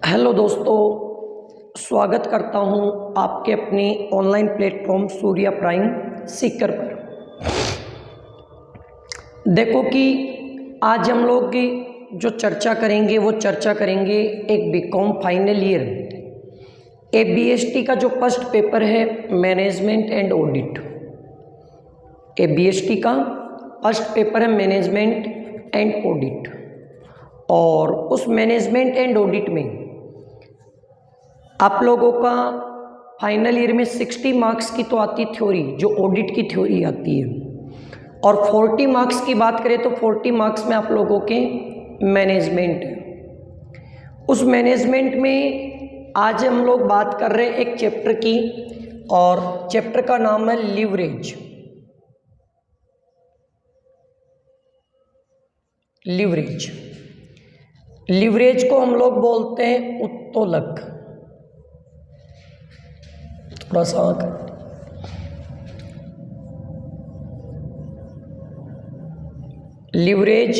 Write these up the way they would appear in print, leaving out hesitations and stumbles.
Hello दोस्तों, स्वागत करता हूं आपके अपने online platform Surya prime Sikar पर। देखो कि आज हम लोग की जो चर्चा करेंगे वो चर्चा करेंगे एक बीकॉम फाइनल ईयर एबीएसटी का जो फर्स्ट पेपर है मैनेजमेंट एंड ऑडिट। एबीएसटी का फर्स्ट पेपर है मैनेजमेंट एंड ऑडिट, और उस मैनेजमेंट एंड ऑडिट में आप लोगों का फाइनल ईयर में 60 मार्क्स की तो आती थ्योरी, जो ऑडिट की थ्योरी आती है, और 40 मार्क्स की बात करें तो 40 मार्क्स में आप लोगों के मैनेजमेंट है। उस मैनेजमेंट में आज हम लोग बात कर रहे हैं एक चैप्टर की, और चैप्टर का नाम है लीवरेज। लीवरेज लीवरेज को हम लोग बोलते हैं उत्तोलक। थोड़ा सा लीवरेज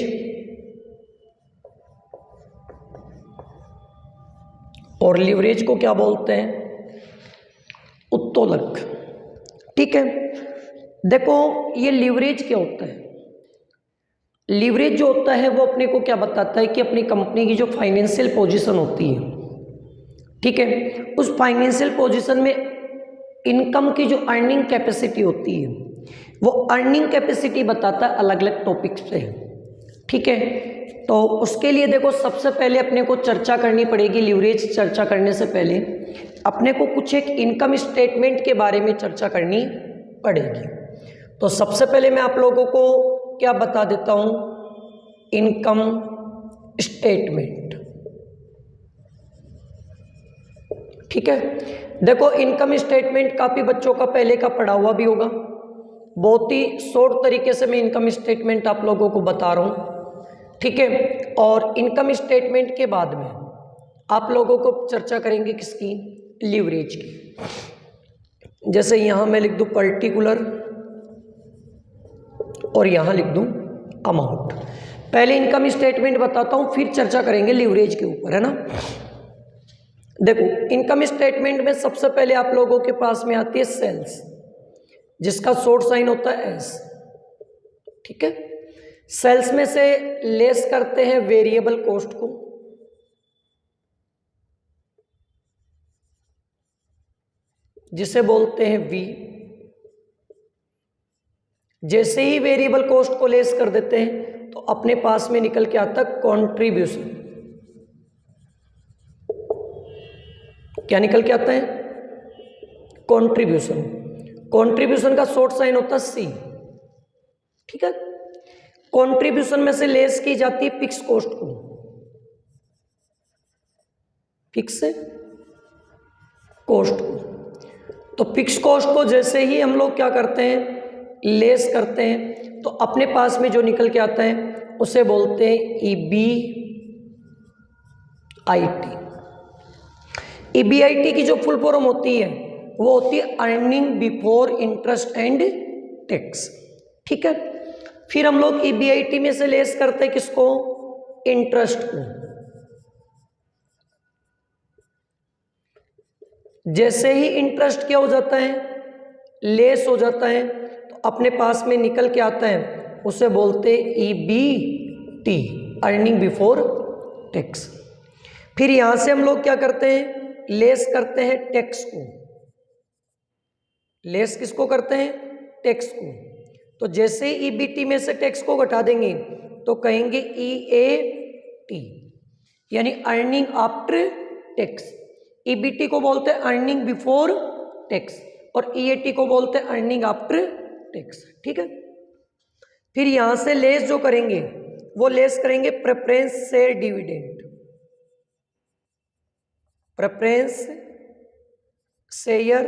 और लीवरेज को क्या बोलते हैं? उत्तोलक। ठीक है, देखो ये लीवरेज क्या होता है। लीवरेज जो होता है वो अपने को क्या बताता है कि अपनी कंपनी की जो फाइनेंशियल पोजीशन होती है, ठीक है, उस फाइनेंशियल पोजीशन में इनकम की जो अर्निंग कैपेसिटी होती है वो अर्निंग कैपेसिटी बताता है अलग अलग टॉपिक्स पे। ठीक है, तो उसके लिए देखो सबसे पहले अपने को चर्चा करनी पड़ेगी। लीवरेज चर्चा करने से पहले अपने को कुछ एक इनकम स्टेटमेंट के बारे में चर्चा करनी पड़ेगी। तो सबसे पहले मैं आप लोगों को क्या बता देता हूं, इनकम स्टेटमेंट। ठीक है, देखो इनकम स्टेटमेंट काफी बच्चों का पहले का पढ़ा हुआ भी होगा। बहुत ही शॉर्ट तरीके से मैं इनकम स्टेटमेंट आप लोगों को बता रहा हूं। ठीक है, और इनकम स्टेटमेंट के बाद में आप लोगों को चर्चा करेंगे किसकी? लीवरेज की। जैसे यहां मैं लिख दूं पर्टिकुलर और यहां लिख दूं अमाउंट। पहले इनकम स्टेटमेंट बताता हूं, फिर चर्चा करेंगे लीवरेज के ऊपर, है ना। देखो इनकम स्टेटमेंट में सबसे पहले आप लोगों के पास में आती है सेल्स, जिसका शॉर्ट साइन होता है एस। ठीक है, सेल्स में से लेस करते हैं वेरिएबल कॉस्ट को, जिसे बोलते हैं वी। जैसे ही वेरिएबल कॉस्ट को लेस कर देते हैं तो अपने पास में निकल के आता है कॉन्ट्रीब्यूशन। क्या निकल के आता है? कॉन्ट्रीब्यूशन। कॉन्ट्रीब्यूशन का शॉर्ट साइन होता है सी। ठीक है, कॉन्ट्रीब्यूशन में से लेस की जाती है फिक्स कॉस्ट को, फिक्स कॉस्ट को। तो फिक्स कॉस्ट को जैसे ही हम लोग क्या करते हैं, लेस करते हैं, तो अपने पास में जो निकल के आता है उसे बोलते हैं ईबीआईटी। ईबीआईटी की जो फुल फॉर्म होती है वो होती है earning before interest and tax. ठीक है, फिर हम लोग ईबीआईटी में से लेस करते हैं किसको? इंटरेस्ट को। जैसे ही इंटरेस्ट क्या हो जाता है, लेस हो जाता है, तो अपने पास में निकल के आता है, उसे बोलते हैं ईबीटी, अर्निंग बिफोर टैक्स। फिर यहां से हम लोग क्या करते हैं, लेस करते हैं टैक्स को। लेस किसको करते हैं? टैक्स को। तो जैसे ही ईबीटी में से टैक्स को घटा देंगे तो कहेंगे ईएटी, यानी अर्निंग आफ्टर टैक्स। ईबीटी को बोलते हैं अर्निंग बिफोर टैक्स, और ईएटी को बोलते हैं अर्निंग आफ्टर टैक्स। ठीक है, फिर यहां से लेस जो करेंगे वो लेस करेंगे preference share dividend. Preference share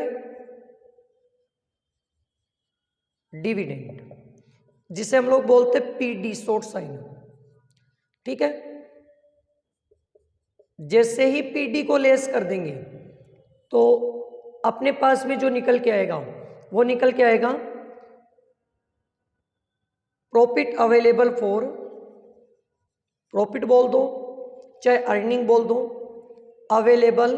dividend, जिसे हम लोग बोलते हैं पीडी, शॉर्ट साइन। ठीक है, जैसे ही पीडी को लेस कर देंगे तो अपने पास में जो निकल के आएगा वो निकल के आएगा प्रॉफिट अवेलेबल फॉर, प्रॉफिट बोल दो चाहे अर्निंग बोल दो, available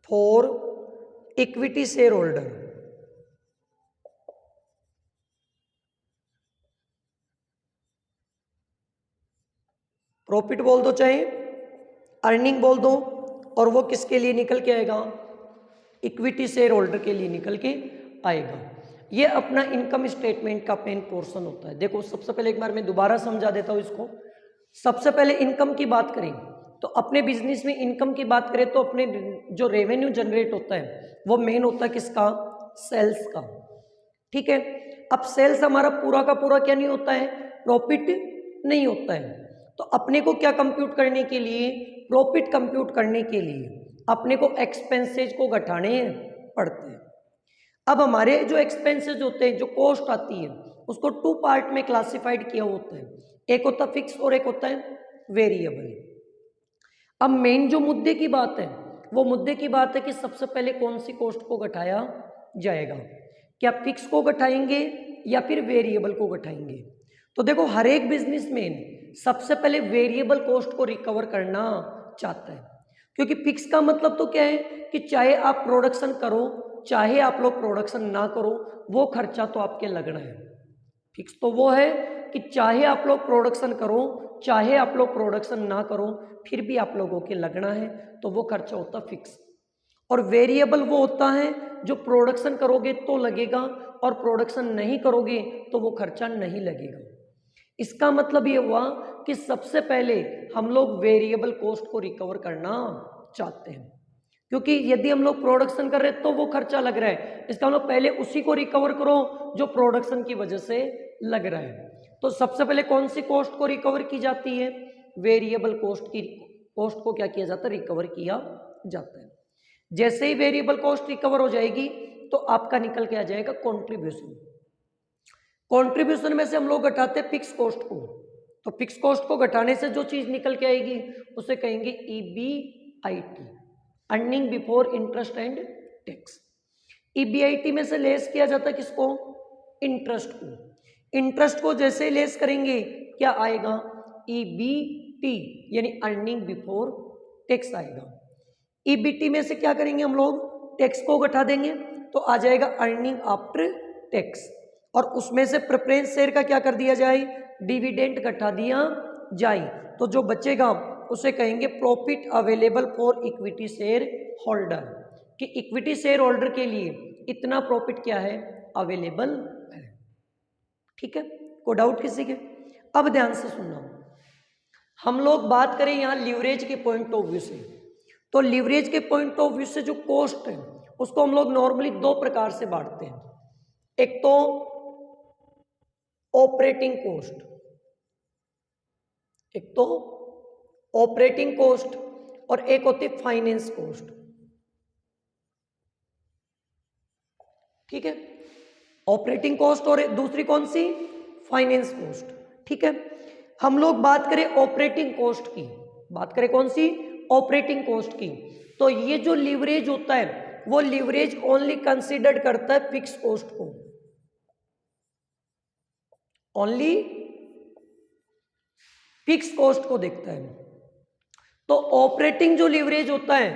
for equity share holder. Profit बोल दो चाहे अर्निंग बोल दो, और वो किसके लिए निकल के आएगा? इक्विटी शेयर होल्डर के लिए निकल के आएगा। ये अपना इनकम स्टेटमेंट का मेन पोर्शन होता है। देखो सबसे पहले एक बार मैं दोबारा समझा देता हूँ इसको। सबसे पहले इनकम की बात करें तो अपने बिजनेस में इनकम की बात करें तो अपने जो रेवेन्यू जनरेट होता है वो मेन होता है किसका? सेल्स का। ठीक है, अब सेल्स हमारा पूरा का पूरा क्या नहीं होता है? प्रॉफिट नहीं होता है। तो अपने को क्या कंप्यूट करने के लिए? प्रॉफिट कंप्यूट करने के लिए अपने को एक्सपेंसेज को घटाने पड़ते हैं। अब हमारे जो एक्सपेंसेस होते हैं, जो कॉस्ट आती है, उसको टू पार्ट में क्लासिफाइड किया होता है। एक होता है फिक्स और एक होता है वेरिएबल। अब मेन जो मुद्दे की बात है वो मुद्दे की बात है कि सबसे पहले कौन सी कॉस्ट को घटाया जाएगा, क्या फिक्स को घटाएंगे या फिर वेरिएबल को घटाएंगे? तो देखो हर एक बिजनेसमैन सबसे पहले वेरिएबल कॉस्ट को रिकवर करना चाहता है, क्योंकि फिक्स का मतलब तो क्या है कि चाहे आप प्रोडक्शन करो चाहे आप लोग प्रोडक्शन ना करो, वो खर्चा तो आपके लगना है। फिक्स तो वो है कि चाहे आप लोग प्रोडक्शन करो चाहे आप लोग प्रोडक्शन ना करो, फिर भी आप लोगों के लगना है, तो वो खर्चा होता है फिक्स। और वेरिएबल वो होता है जो प्रोडक्शन करोगे तो लगेगा और प्रोडक्शन नहीं करोगे तो वो खर्चा नहीं लगेगा। इसका मतलब ये हुआ कि सबसे पहले हम लोग वेरिएबल कॉस्ट को रिकवर करना चाहते हैं, क्योंकि यदि हम लोग प्रोडक्शन कर रहे हैं तो वो खर्चा लग रहा है, इसका मतलब पहले उसी को रिकवर करो जो प्रोडक्शन की वजह से लग रहा है। तो सबसे पहले कौन सी कॉस्ट को रिकवर की जाती है? वेरिएबल कॉस्ट की कॉस्ट को क्या किया जाता है? रिकवर किया जाता है। जैसे ही वेरिएबल कॉस्ट रिकवर हो जाएगी तो आपका निकल के आ जाएगा कॉन्ट्रीब्यूशन। कॉन्ट्रीब्यूशन में से हम लोग घटाते हैं फिक्स कॉस्ट को, तो फिक्स कॉस्ट को घटाने से जो चीज निकल के आएगी उसे कहेंगे EBIT, earning before interest and tax. EBIT में से लेस किया जाता है किसको? इंटरेस्ट को। इंटरेस्ट को जैसे लेस करेंगे क्या आएगा? EBT यानी अर्निंग बिफोर टैक्स आएगा। EBT में से क्या करेंगे हम लोग? टैक्स को घटा देंगे तो आ जाएगा अर्निंग आफ्टर टैक्स, और उसमें से प्रेफरेंस शेयर का क्या कर दिया जाए? डिविडेंड घटा दिया जाए, तो जो बचेगा उसे कहेंगे profit available for equity share holder, कि इक्विटी शेयर होल्डर के लिए इतना प्रॉफिट क्या है? अवेलेबल है। ठीक है, कोई डाउट किसी के? अब ध्यान से सुनना, हम लोग बात करें यहां लीवरेज के पॉइंट ऑफ व्यू से, तो लीवरेज के पॉइंट ऑफ व्यू से जो कॉस्ट है उसको हम लोग नॉर्मली दो प्रकार से बांटते हैं। एक तो ऑपरेटिंग कॉस्ट, एक तो ऑपरेटिंग कॉस्ट और एक होती है फाइनेंस कॉस्ट। ठीक है, ऑपरेटिंग कॉस्ट और दूसरी कौन सी? Finance cost. ठीक है, हम लोग बात करें ऑपरेटिंग कॉस्ट की, बात करें कौन सी? ऑपरेटिंग कॉस्ट की, तो ये जो लीवरेज होता है वो लीवरेज ओनली कंसीडर करता है फिक्स कॉस्ट को, ओनली फिक्स कॉस्ट को देखता है। तो ऑपरेटिंग जो लीवरेज होता है,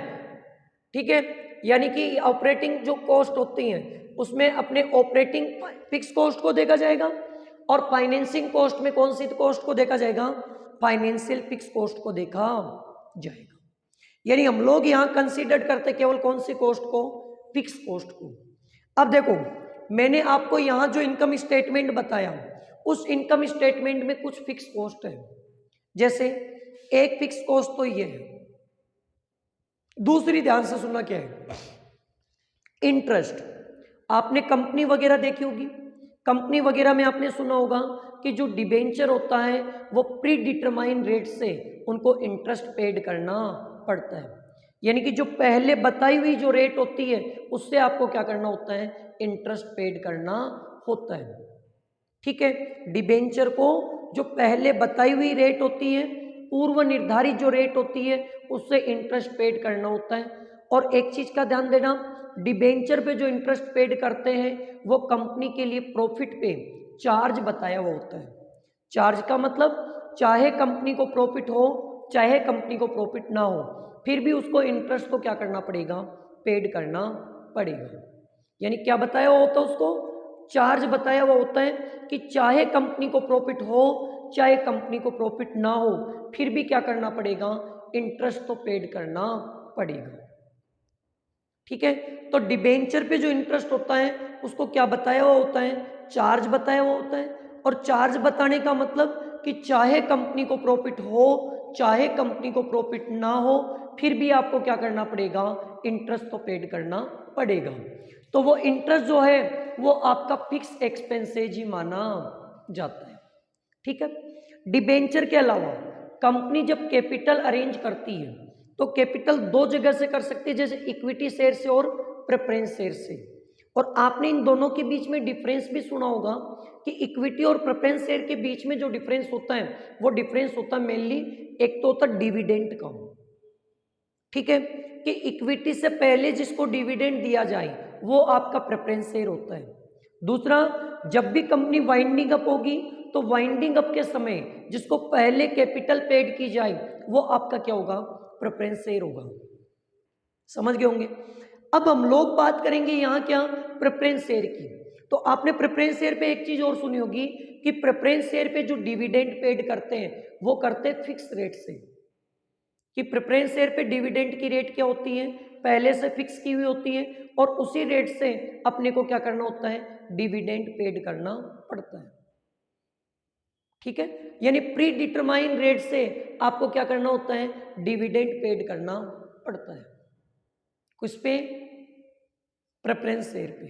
ठीक है, यानी कि ऑपरेटिंग जो कॉस्ट होती हैं उसमें अपने ऑपरेटिंग फिक्स कॉस्ट को देखा जाएगा, और फाइनेंसिंग कॉस्ट में कौन सी कॉस्ट को देखा जाएगा? फाइनेंशियल फिक्स कॉस्ट को देखा जाएगा। यानी हम लोग यहां कंसीडर करते केवल कौन सी कॉस्ट को? फिक्स कॉस्ट को। अब देखो मैंने आपको यहां जो इनकम स्टेटमेंट बताया उस इनकम स्टेटमेंट में कुछ फिक्स कॉस्ट है, जैसे एक फिक्स कॉस्ट तो ये है, दूसरी ध्यान से सुनना क्या है? इंटरेस्ट। आपने कंपनी वगैरह देखी होगी, कंपनी वगैरह में आपने सुना होगा कि जो डिबेंचर होता है वो प्री डिटरमाइन रेट से उनको इंटरेस्ट पेड करना पड़ता है, यानी कि जो पहले बताई हुई जो रेट होती है उससे आपको क्या करना होता है? इंटरेस्ट पेड करना होता है। ठीक है, डिबेंचर को जो पहले बताई हुई रेट होती है, पूर्व निर्धारित जो रेट होती है उससे इंटरेस्ट पेड करना होता है। और एक चीज का ध्यान देना, डिबेंचर पे जो इंटरेस्ट पेड करते हैं वो कंपनी के लिए प्रॉफिट पे चार्ज बताया हुआ होता है। चार्ज का मतलब चाहे कंपनी को प्रॉफिट हो चाहे कंपनी को प्रॉफिट ना हो, फिर भी उसको इंटरेस्ट तो क्या करना पड़ेगा, पेड करना पड़ेगा। यानी क्या बताया हुआ होता है उसको, चार्ज बताया हुआ होता है कि चाहे कंपनी को प्रॉफिट हो चाहे कंपनी को प्रॉफिट ना हो, फिर भी क्या करना पड़ेगा, इंटरेस्ट तो पेड करना पड़ेगा। ठीक है, तो डिबेंचर पे जो इंटरेस्ट होता है उसको क्या बताया हुआ होता है, चार्ज बताया हुआ होता है। और चार्ज बताने का मतलब कि चाहे कंपनी को प्रॉफिट हो चाहे कंपनी को प्रॉफिट ना हो, फिर भी आपको क्या करना पड़ेगा, इंटरेस्ट तो पेड करना पड़ेगा। तो वो इंटरेस्ट जो है वो आपका फिक्स एक्सपेंसेज ही माना जाता है। ठीक है, डिबेंचर के अलावा कंपनी जब कैपिटल अरेंज करती है तो कैपिटल दो जगह से कर सकती है, जैसे इक्विटी शेयर से और प्रेफरेंस शेयर से। और आपने इन दोनों के बीच में डिफरेंस भी सुना होगा कि इक्विटी और प्रेफरेंस शेयर के बीच में जो डिफरेंस होता है वो डिफरेंस होता है मेनली, एक तो होता है डिविडेंड का। ठीक है, कि इक्विटी से पहले जिसको डिविडेंड दिया जाए वो आपका प्रेफरेंस शेयर होता है। दूसरा, जब भी कंपनी वाइंडिंग अप होगी तो वाइंडिंग अप के समय जिसको पहले कैपिटल पेड की जाए वो आपका क्या होगा, प्रेफरेंस शेयर होगा। समझ गए होंगे। अब हम लोग बात करेंगे यहाँ क्या, प्रेफरेंस शेयर की। तो आपने प्रेफरेंस शेयर पे एक चीज और सुनी होगी कि प्रेफरेंस शेयर पे जो डिविडेंड पेड करते हैं वो करते हैं फिक्स रेट से। कि प्रेफरेंस शेयर पे डिविडेंड की रेट क्या होती है, पहले से फिक्स की हुई होती है और उसी रेट से अपने को क्या करना होता है, डिविडेंड पेड करना पड़ता है। ठीक है, यानी प्री डिटरमाइन रेट से आपको क्या करना होता है, डिविडेंड पेड करना पड़ता है। किस पे, प्रेफरेंस शेयर पे।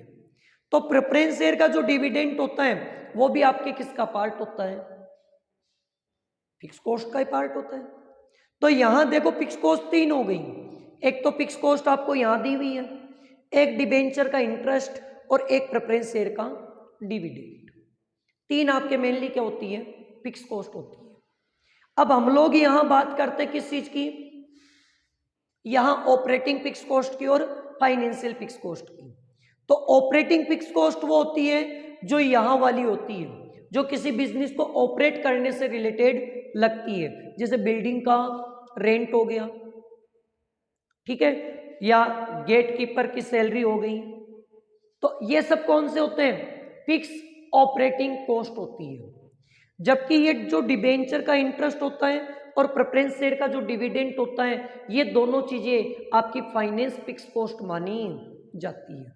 तो प्रेफरेंस शेयर का जो डिविडेंड होता है वो भी आपके किसका पार्ट होता है, फिक्स कॉस्ट का ही पार्ट होता है। तो यहां देखो फिक्स कॉस्ट तीन हो गई, एक तो फिक्स कॉस्ट आपको यहां दी हुई है, एक डिबेंचर का इंटरेस्ट और एक प्रेफरेंस शेयर का डिविडेंड। तीन आपके मेनली क्या होती है, फिक्स कॉस्ट होती है। अब हम लोग यहां बात करते हैं किस चीज की, यहां ऑपरेटिंग फिक्स कॉस्ट की और फाइनेंशियल फिक्स कॉस्ट की। तो ऑपरेटिंग फिक्स कॉस्ट वो होती है जो यहां वाली होती है, जो किसी बिजनेस को ऑपरेट करने से रिलेटेड लगती है, जैसे बिल्डिंग का रेंट हो गया, ठीक है, या गेट कीपर की सैलरी हो गई। तो ये सब कौन से होते हैं, फिक्स ऑपरेटिंग कॉस्ट होती है। जबकि ये जो डिबेंचर का इंटरेस्ट होता है और प्रेफरेंस शेयर का जो डिविडेंड होता है, ये दोनों चीजें आपकी फाइनेंस फिक्स कॉस्ट मानी जाती है।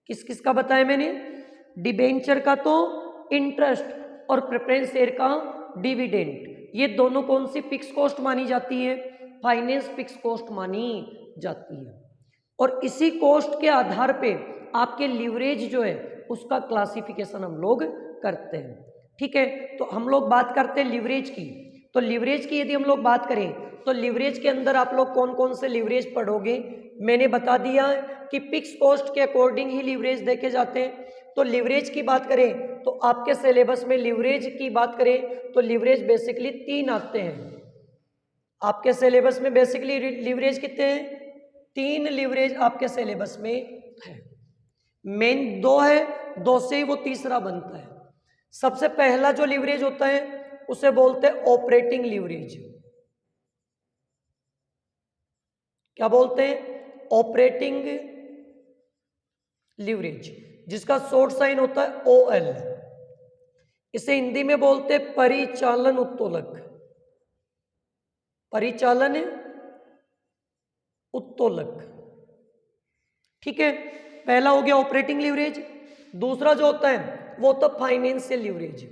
किस किस का बताया मैंने, डिबेंचर का तो इंटरेस्ट और प्रेफरेंस शेयर का डिविडेंड, ये दोनों कौन सी फिक्स कॉस्ट मानी जाती है, फाइनेंस फिक्स कॉस्ट मानी जाती है। और इसी कॉस्ट के आधार पे आपके लीवरेज जो है उसका क्लासिफिकेशन हम लोग करते हैं। ठीक है, तो हम लोग बात करते हैं लीवरेज की। तो लीवरेज की यदि हम लोग बात करें तो लीवरेज के अंदर आप लोग कौन कौन से लीवरेज पढ़ोगे, मैंने बता दिया कि फिक्स कॉस्ट के अकॉर्डिंग ही लीवरेज देखे जाते हैं। तो लीवरेज की बात करें तो आपके सिलेबस में लीवरेज की बात करें तो लीवरेज बेसिकली तीन आते हैं। आपके सिलेबस में बेसिकली लीवरेज कितने हैं, तीन लीवरेज आपके सिलेबस में है। मेन दो है, दो से ही वो तीसरा बनता है। सबसे पहला जो लीवरेज होता है उसे बोलते हैं ऑपरेटिंग लीवरेज। क्या बोलते हैं, ऑपरेटिंग लीवरेज, जिसका शॉर्ट साइन होता है OL। इसे हिंदी में बोलते हैं परिचालन उत्तोलक, परिचालन उत्तोलक। ठीक है, पहला हो गया ऑपरेटिंग लीवरेज। दूसरा जो होता है वो होता है फाइनेंशियल लीवरेज।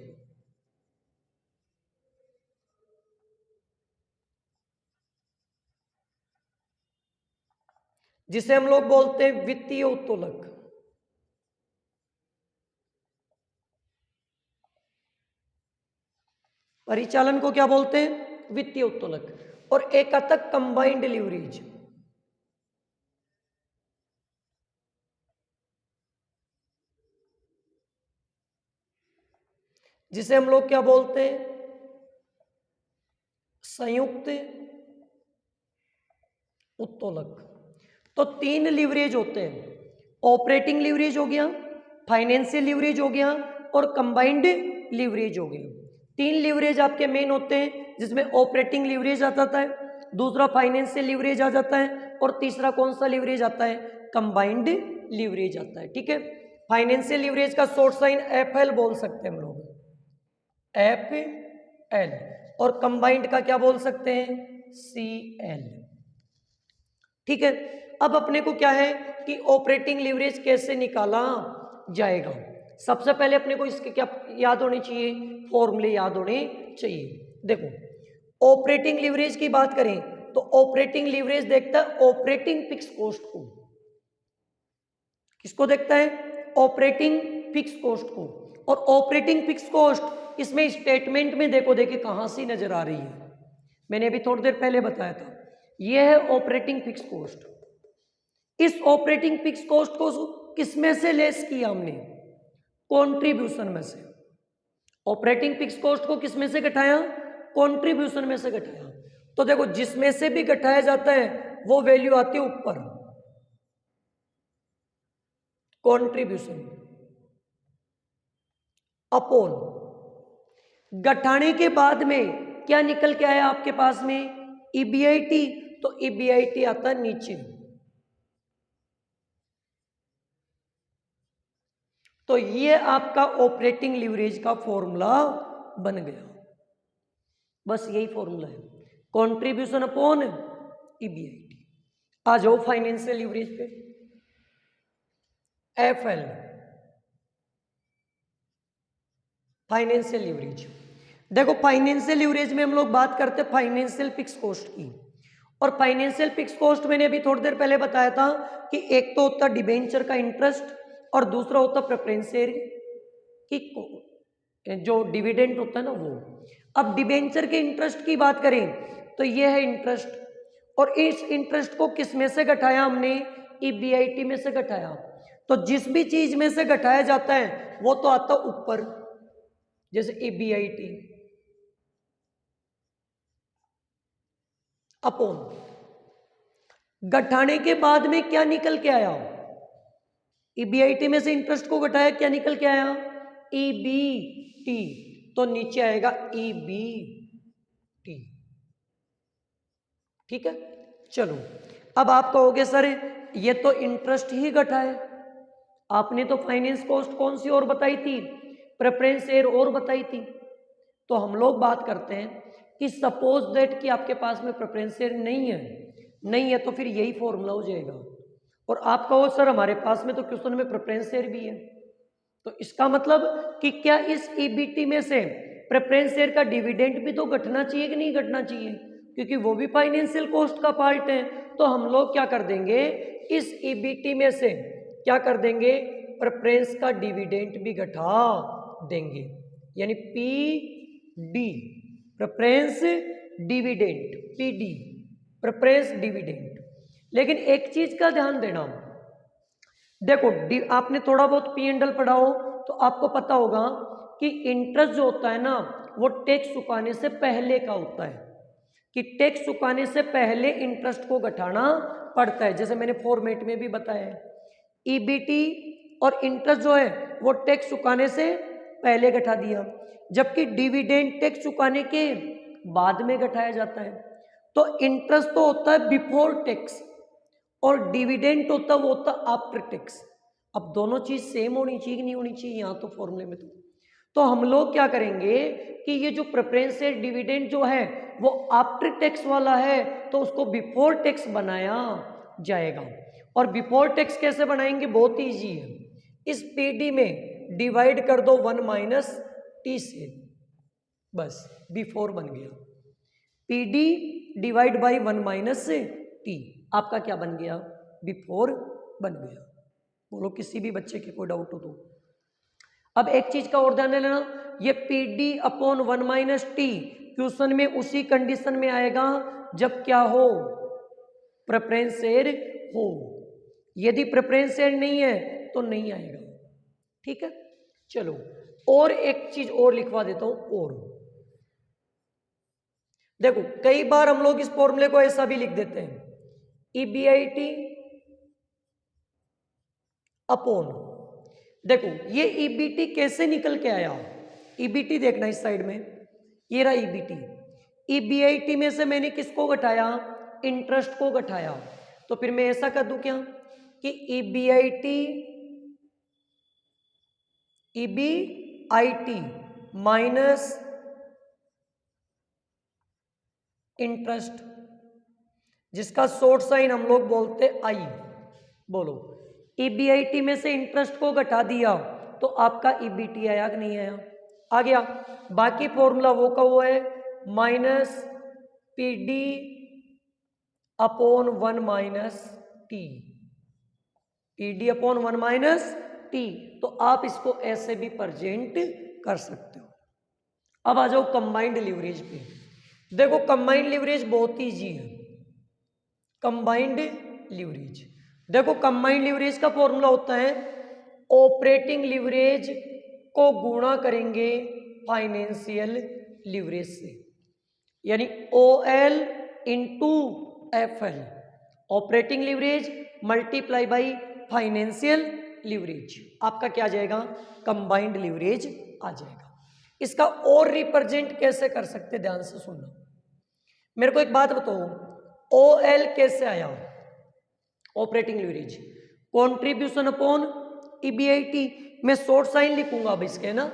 जिसे हम लोग बोलते हैं वित्तीय उत्तोलक। परिचालन को क्या बोलते हैं, वित्तीय उत्तोलक। और एक आता है कंबाइंड लीवरेज। जिसे हम लोग क्या बोलते हैं, संयुक्त उत्तोलक। तो तीन लीवरेज होते हैं, ऑपरेटिंग लीवरेज हो गया, फाइनेंशियल लीवरेज हो गया और कंबाइंड लीवरेज हो गया। तीन लीवरेज आपके मेन होते हैं, जिसमें ऑपरेटिंग लीवरेज आ जाता है, दूसरा फाइनेंशियल लीवरेज आ जाता है, और तीसरा कौन सा लीवरेज आता है, कंबाइंड लीवरेज आता है। ठीक है, फाइनेंशियल लीवरेज का शॉर्ट साइन एफएल बोल सकते हैं हम लोग, एफएल, और कंबाइंड का क्या बोल सकते हैं, सीएल। ठीक है, अब अपने को क्या है कि ऑपरेटिंग लीवरेज कैसे निकाला जाएगा। सबसे पहले अपने को इसके क्या याद होने चाहिए, फॉर्मूले याद होने चाहिए। देखो ऑपरेटिंग लीवरेज की बात करें तो ऑपरेटिंग लीवरेज देखता है ऑपरेटिंग फिक्स कॉस्ट को। किसको देखता है, ऑपरेटिंग फिक्स कॉस्ट को। और ऑपरेटिंग फिक्स कॉस्ट इसमें स्टेटमेंट में देखो, देखिए कहां से नजर आ रही है, मैंने अभी थोड़ी देर पहले बताया था, यह है ऑपरेटिंग फिक्स कॉस्ट। इस ऑपरेटिंग फिक्स कॉस्ट को किस में से लेस किया हमने, कंट्रीब्यूशन में से। ऑपरेटिंग फिक्स कॉस्ट को किस में से घटाया, कंट्रीब्यूशन में से घटाया। तो देखो जिसमें से भी घटाया जाता है वो वैल्यू आती है ऊपर, कंट्रीब्यूशन अपॉन, घटाने के बाद में क्या निकल के आया आपके पास में, ईबीआईटी, तो ईबीआईटी आता नीचे। तो ये आपका ऑपरेटिंग लीवरेज का फॉर्मूला बन गया, बस यही फॉर्मूला है, कंट्रीब्यूशन अपॉन ईबीआईटी। आ जाओ फाइनेंशियल लीवरेज पे, एफएल, फाइनेंशियल लीवरेज। देखो फाइनेंशियल लीवरेज में हम लोग बात करते हैं फाइनेंशियल फिक्स कॉस्ट की, और फाइनेंशियल फिक्स कॉस्ट मैंने अभी थोड़ी देर पहले बताया था कि एक तो होता डिबेंचर का इंटरेस्ट और दूसरा होता प्रेफरेंस शेयर की जो डिविडेंड होता है ना वो। अब डिबेंचर के इंटरेस्ट की बात करें तो ये है इंटरेस्ट, और इस इंटरेस्ट को किस में से घटाया हमने, ईबीआईटी में से घटाया। तो जिस भी चीज में से घटाया जाता है वो तो आता ऊपर, जैसे ईबीआईटी अपॉन, घटाने के बाद में क्या निकल के आया, ईबीआईटी में से इंटरेस्ट को घटाया, क्या निकल के आया, ईबीटी, तो नीचे आएगा ईबीटी। ठीक है, चलो अब आप कहोगे सर ये तो इंटरेस्ट ही घटा है, आपने तो फाइनेंस कॉस्ट कौन सी और बताई थी, प्रेफरेंस शेयर और बताई थी। तो हम लोग बात करते हैं कि सपोज दैट कि आपके पास में प्रेफरेंस शेयर नहीं है तो फिर यही फॉर्मूला हो जाएगा। और आप कहो सर हमारे पास में तो क्वेश्चन में प्रेफरेंस शेयर भी है, तो इसका मतलब कि क्या इस ईबीटी में से प्रेफरेंस शेयर का डिविडेंड भी तो घटना चाहिए कि नहीं घटना चाहिए, क्योंकि वो भी फाइनेंशियल कॉस्ट का पार्ट है। तो हम लोग क्या कर देंगे, इस ईबीटी में से क्या कर देंगे, प्रेफरेंस का डिविडेंड भी घटा देंगे, यानी P D, preference dividend, PD, preference dividend. लेकिन एक चीज का ध्यान देना, देखो आपने थोड़ा बहुत पी एंड एल पढ़ा हो तो आपको पता होगा कि इंटरेस्ट जो होता है ना वो टैक्स चुकाने से पहले का होता है, कि टैक्स चुकाने से पहले इंटरेस्ट को घटाना पड़ता है, जैसे मैंने फॉर्मेट में भी बताया है। ईबीटी और इंटरेस्ट जो है वो टैक्स चुकाने से पहले घटा दिया, जबकि डिविडेंड टैक्स चुकाने के बाद में घटाया जाता है। तो इंटरेस्ट तो होता है बिफोर टैक्स और डिविडेंड होता वो होता आफ्टर टैक्स। अब दोनों चीज सेम होनी चाहिए कि नहीं होनी चाहिए, यहाँ तो फॉर्मूले में तो हम लोग क्या करेंगे कि ये जो प्रेफरेंस शेयर डिविडेंड जो है वो आफ्टर टैक्स वाला है तो उसको बिफोर टैक्स बनाया जाएगा। और बिफोर टैक्स कैसे बनाएंगे, बहुत ईजी है, इस पीडी में डिवाइड कर दो 1 माइनस टी से, बस बिफोर बन गया, PD divide by 1 minus T, आपका क्या बन गया, बिफोर बन गया। बोलो किसी भी बच्चे के कोई डाउट हो तो। अब एक चीज का और ध्यान लेना, ये P D upon 1 minus T question में उसी कंडीशन में आएगा जब क्या हो, प्रेफरेंस शेयर हो, यदि प्रेफरेंस शेयर नहीं है तो नहीं आएगा। ठीक है, चलो और एक चीज और लिखवा देता हूं, और देखो कई बार हम लोग इस फॉर्मूले को ऐसा भी लिख देते हैं, ईबीआईटी अपॉन, देखो ये ईबीटी कैसे निकल के आया, ईबीटी देखना इस साइड में, ये रहा ईबीटी। ईबीआईटी में से मैंने किसको घटाया, इंटरेस्ट को घटाया, तो फिर मैं ऐसा कर दूं क्या कि ईबीआईटी माइनस इंटरेस्ट, जिसका शॉर्ट साइन हम लोग बोलते आई। बोलो, ईबीआईटी में से इंटरेस्ट को घटा दिया तो आपका ईबीटी आया कि नहीं आया, आ गया। बाकी फॉर्मूला वो का वो है, minus PD upon 1 minus T, PD upon 1 minus T. तो आप इसको ऐसे भी प्रेजेंट कर सकते हो। अब आ जाओ कंबाइंड लीवरेज पे। देखो कंबाइंड लीवरेज बहुत ईजी है। कंबाइंड लीवरेज, देखो कंबाइंड लीवरेज का फॉर्मूला होता है ऑपरेटिंग लीवरेज को गुणा करेंगे फाइनेंशियल लीवरेज से, यानी OL into FL, operating leverage multiply by financial leverage, आपका क्या आ जाएगा, कंबाइंड लीवरेज आ जाएगा। इसका और रिप्रेजेंट कैसे कर सकते, ध्यान से सुनना। मेरे को एक बात बताओ, OL कैसे आया, operating leverage, contribution upon EBIT. मैं शॉर्ट साइन लिखूंगा अब इसके ना,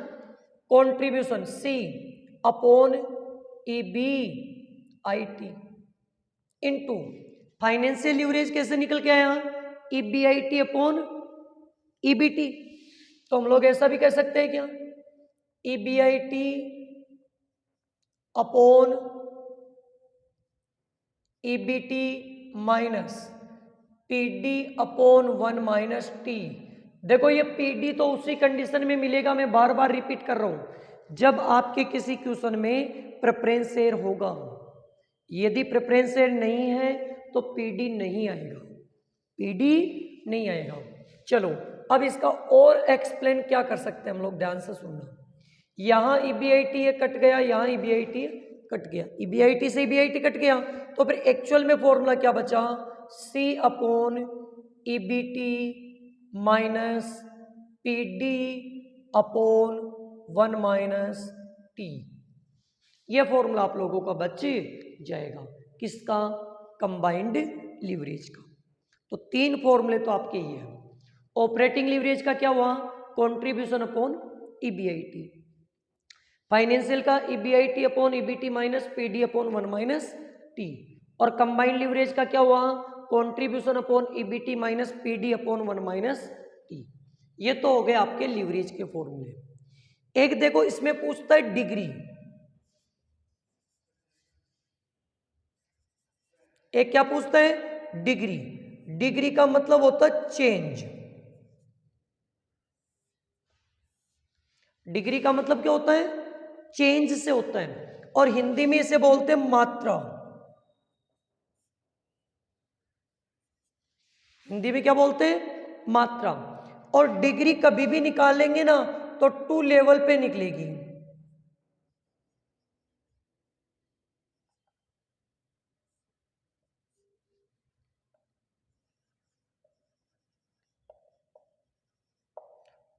contribution C upon EBIT into financial leverage कैसे निकल के आया, ईबीआईटी अपॉन ईबीटी। तो हम लोग ऐसा भी कह सकते हैं क्या, EBIT upon EBT minus PD upon 1 minus T. देखो ये पीडी तो उसी कंडीशन में मिलेगा, मैं बार बार रिपीट कर रहा हूं, जब आपके किसी क्वेश्चन में प्रेफरेंस शेयर होगा। यदि प्रेफरेंस शेयर नहीं है तो पीडी नहीं आएगा, पीडी नहीं आएगा। चलो अब इसका और एक्सप्लेन क्या कर सकते हैं हम लोग, ध्यान से सुनना। यहां ईबीआईटी ये कट गया, यहां ईबीआईटी कट गया, ईबीआईटी से ईबीआईटी कट गया, तो फिर एक्चुअल में फॉर्मूला क्या बचा, C upon EBT minus PD upon 1 minus T. यह फॉर्मूला आप लोगों का बच जाएगा, किसका, कंबाइंड लीवरेज का। तो तीन फॉर्मूले तो आपके ये हैं। ऑपरेटिंग लीवरेज का क्या हुआ, कंट्रीब्यूशन अपॉन ईबीआईटी, फाइनेंशियल का EBIT upon EBT minus PD upon 1 minus T, और कंबाइंड लीवरेज का क्या हुआ, contribution upon EBT minus PD upon 1 minus T. ये तो हो गए आपके लीवरेज के फॉर्मूले। एक देखो इसमें पूछता है डिग्री, एक क्या पूछता है, डिग्री। डिग्री का मतलब होता है चेंज, डिग्री का मतलब क्या होता है, चेंज से होता है, और हिंदी में इसे बोलते हैं मात्रा। हिंदी में क्या बोलते हैं, मात्रा। और डिग्री कभी भी निकालेंगे ना तो 2 लेवल पे निकलेगी।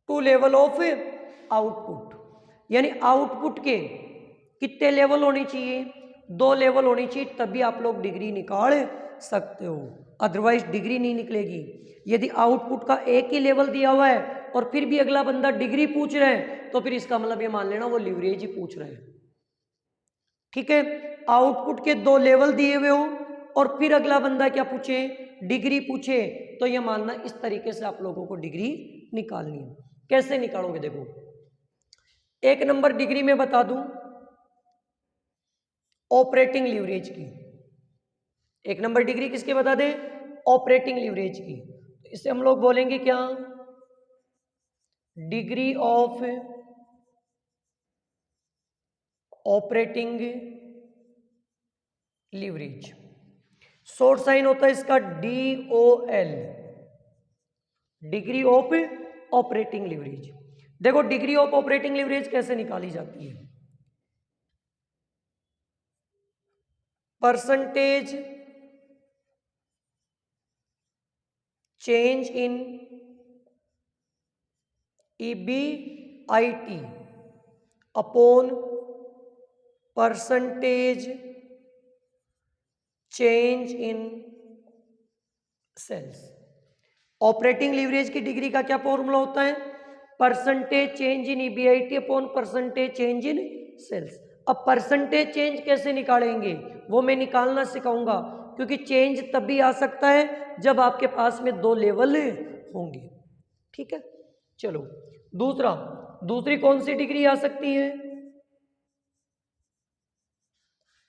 टू लेवल ऑफ आउटपुट, यानी आउटपुट के कितने लेवल होने चाहिए, 2 लेवल होनी चाहिए, तभी आप लोग डिग्री निकाल सकते हो, अदरवाइज डिग्री नहीं निकलेगी। यदि आउटपुट का एक ही लेवल दिया हुआ है और फिर भी अगला बंदा डिग्री पूछ रहा है तो फिर इसका मतलब ये मान लेना वो लीवरेज ही पूछ रहा है। ठीक है, आउटपुट के 2 लेवल दिए हुए हो और फिर अगला बंदा क्या पूछे, डिग्री पूछे, तो ये मानना इस तरीके से आप लोगों को डिग्री निकालनी है। कैसे निकालोगे, देखो एक नंबर डिग्री में बता दूं ऑपरेटिंग लीवरेज की, एक नंबर डिग्री किसके बता दें, ऑपरेटिंग लीवरेज की। तो इसे हम लोग बोलेंगे क्या, degree of operating leverage. Short sign होता है इसका DOL, degree of operating leverage. देखो डिग्री ऑफ ऑपरेटिंग लीवरेज कैसे निकाली जाती है, percentage change in EBIT upon percentage change in sales. Operating leverage की डिग्री का क्या फॉर्मूला होता है? Percentage change in EBIT upon percentage change in sales. अब परसेंटेज चेंज कैसे निकालेंगे वो मैं निकालना सिखाऊंगा, क्योंकि चेंज तभी आ सकता है जब आपके पास में दो लेवल होंगे। ठीक है, चलो दूसरी कौन सी डिग्री आ सकती है?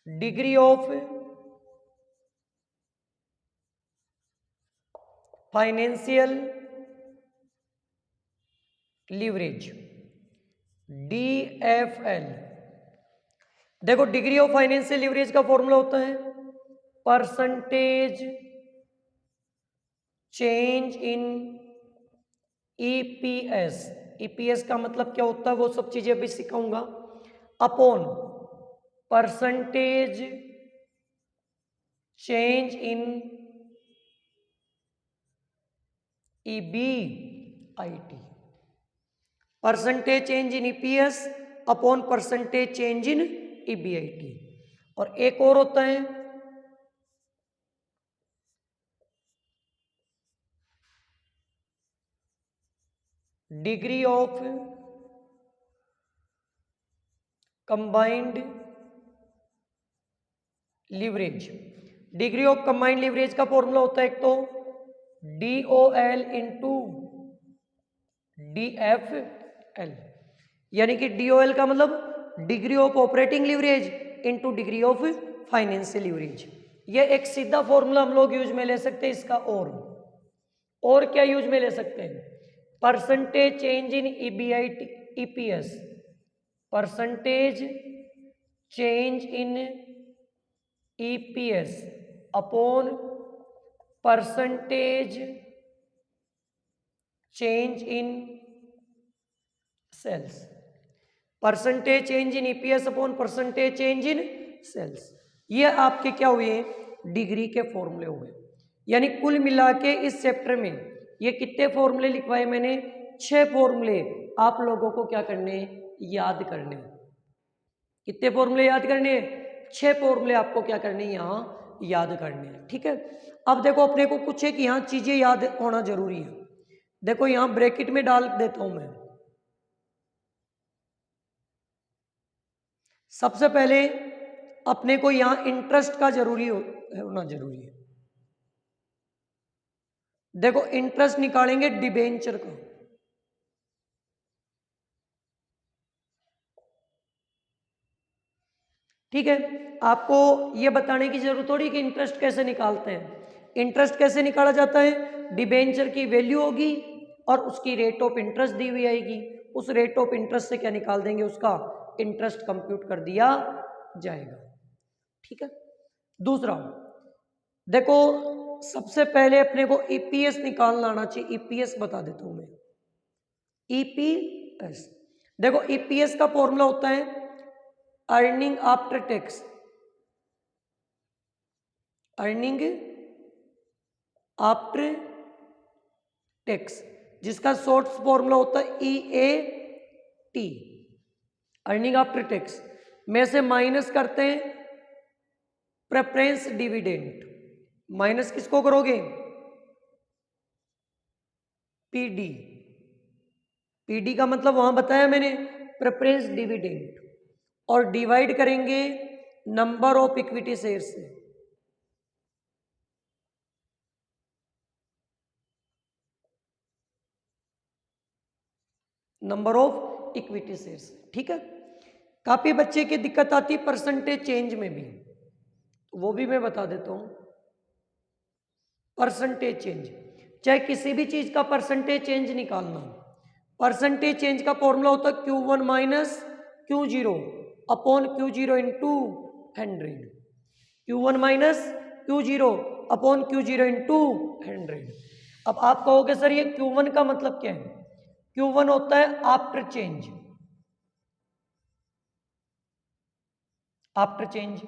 Degree of financial leverage, DFL। देखो डिग्री ऑफ फाइनेंशियल लीवरेज का फॉर्मूला होता है percentage change in EPS। EPS का मतलब क्या होता है वो सब चीजें अभी सिखाऊंगा। Upon percentage change in EBIT। Percentage change in EPS upon percentage change in EBIT। और एक और होता है degree of combined leverage. Degree of combined leverage का फॉर्मूला होता है एक तो DOL इंटू DFL, यानी कि DOL का मतलब degree of operating leverage into degree of financial leverage. यह एक सीधा फॉर्मूला हम लोग यूज में ले सकते हैं इसका। और क्या यूज में ले सकते हैं? Percentage change in EBIT EPS, percentage change in EPS upon percentage change in sales. Percentage change in EPS upon percentage change in sales, ये आपके क्या हुए? डिग्री के फॉर्मूले हुए। यानी कुल मिला के इस चैप्टर में ये कितने फॉर्मूले लिखवाए मैंने? 6 फॉर्मूले आप लोगों को क्या करने? याद करने। कितने फॉर्मूले याद करने? 6 फॉर्मूले आपको क्या करने? यहाँ याद करने। ठीक है, अब देखो अपने को कुछ है कि यहाँ चीजें याद होना जरूरी है। देखो यहाँ ब्रैकेट में डाल देता हूं मैं। सबसे पहले अपने को यहां इंटरेस्ट का होना जरूरी है। देखो इंटरेस्ट निकालेंगे डिबेंचर का। ठीक है, आपको यह बताने की जरूरत थोड़ी कि इंटरेस्ट कैसे निकालते हैं। इंटरेस्ट कैसे निकाला जाता है? डिबेंचर की वैल्यू होगी और उसकी रेट ऑफ इंटरेस्ट दी हुई आएगी। उस रेट ऑफ इंटरेस्ट से क्या निकाल देंगे? उसका इंटरेस्ट कंप्यूट कर दिया जाएगा। ठीक है, दूसरा देखो सबसे पहले अपने को EPS निकालना आना चाहिए। EPS बता देता हूं मैं। EPS देखो EPS का फॉर्मूला होता है earning after tax, earning after tax, जिसका शॉर्ट फॉर्मूला होता है EAT, अर्निंग आफ्टर टैक्स में से माइनस करते हैं प्रेफरेंस डिविडेंड। माइनस किसको करोगे? PD। PD का मतलब वहां बताया मैंने प्रेफरेंस डिविडेंड, और डिवाइड करेंगे नंबर ऑफ इक्विटी शेयर से। Number of equity shares. ठीक है, काफी बच्चे की दिक्कत आती है परसेंटेज चेंज में भी, तो वो भी मैं बता देता हूं। परसेंटेज चेंज, चाहे किसी भी चीज का परसेंटेज चेंज निकालना, परसेंटेज चेंज का फॉर्मूला होता है Q1 minus Q0 upon Q0 into 100। Q1 minus Q0 upon Q0 into 100। अब आप कहोगे सर ये Q1 का मतलब क्या है? Q1 होता है after change, after change.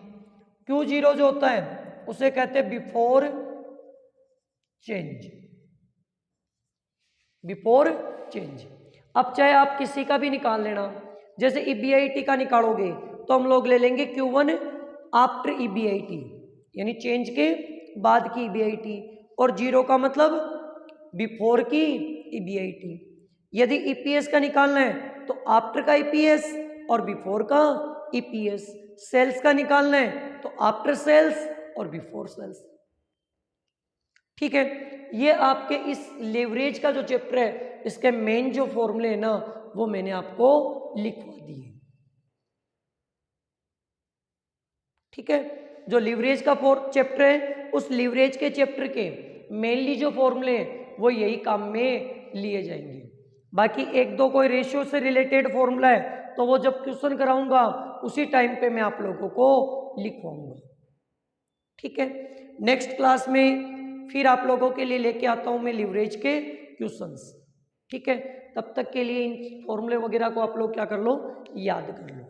Q0 जो होता है उसे कहते हैं बिफोर चेंज, बिफोर चेंज। अब चाहे आप किसी का भी निकाल लेना, जैसे EBIT का निकालोगे तो हम लोग ले लेंगे Q1 आफ्टर EBIT, यानी चेंज के बाद की EBIT, और 0 का मतलब बिफोर की EBIT। यदि EPS का निकालना है तो आफ्टर का EPS और बिफोर का EPS। सेल्स का निकालना है तो आफ्टर सेल्स और बिफोर सेल्स। ठीक है, ये आपके इस लेवरेज का जो चैप्टर है इसके मेन जो फॉर्मूले है ना वो मैंने आपको लिखवा दिए। ठीक है, जो लीवरेज का फोर्थ चैप्टर है उस लीवरेज के चैप्टर के मेनली जो फॉर्मूले हैं वो यही काम में लिए जाएंगे। बाकी एक दो कोई रेशियो से रिलेटेड फॉर्मूला है तो वो जब क्वेश्चन कराऊंगा उसी टाइम पे मैं आप लोगों को लिखवाऊंगा। ठीक है, नेक्स्ट क्लास में फिर आप लोगों के लिए लेके आता हूं मैं लीवरेज के क्वेश्चंस। ठीक है, तब तक के लिए इन फॉर्मूले वगैरह को आप लोग क्या कर लो, याद कर लो।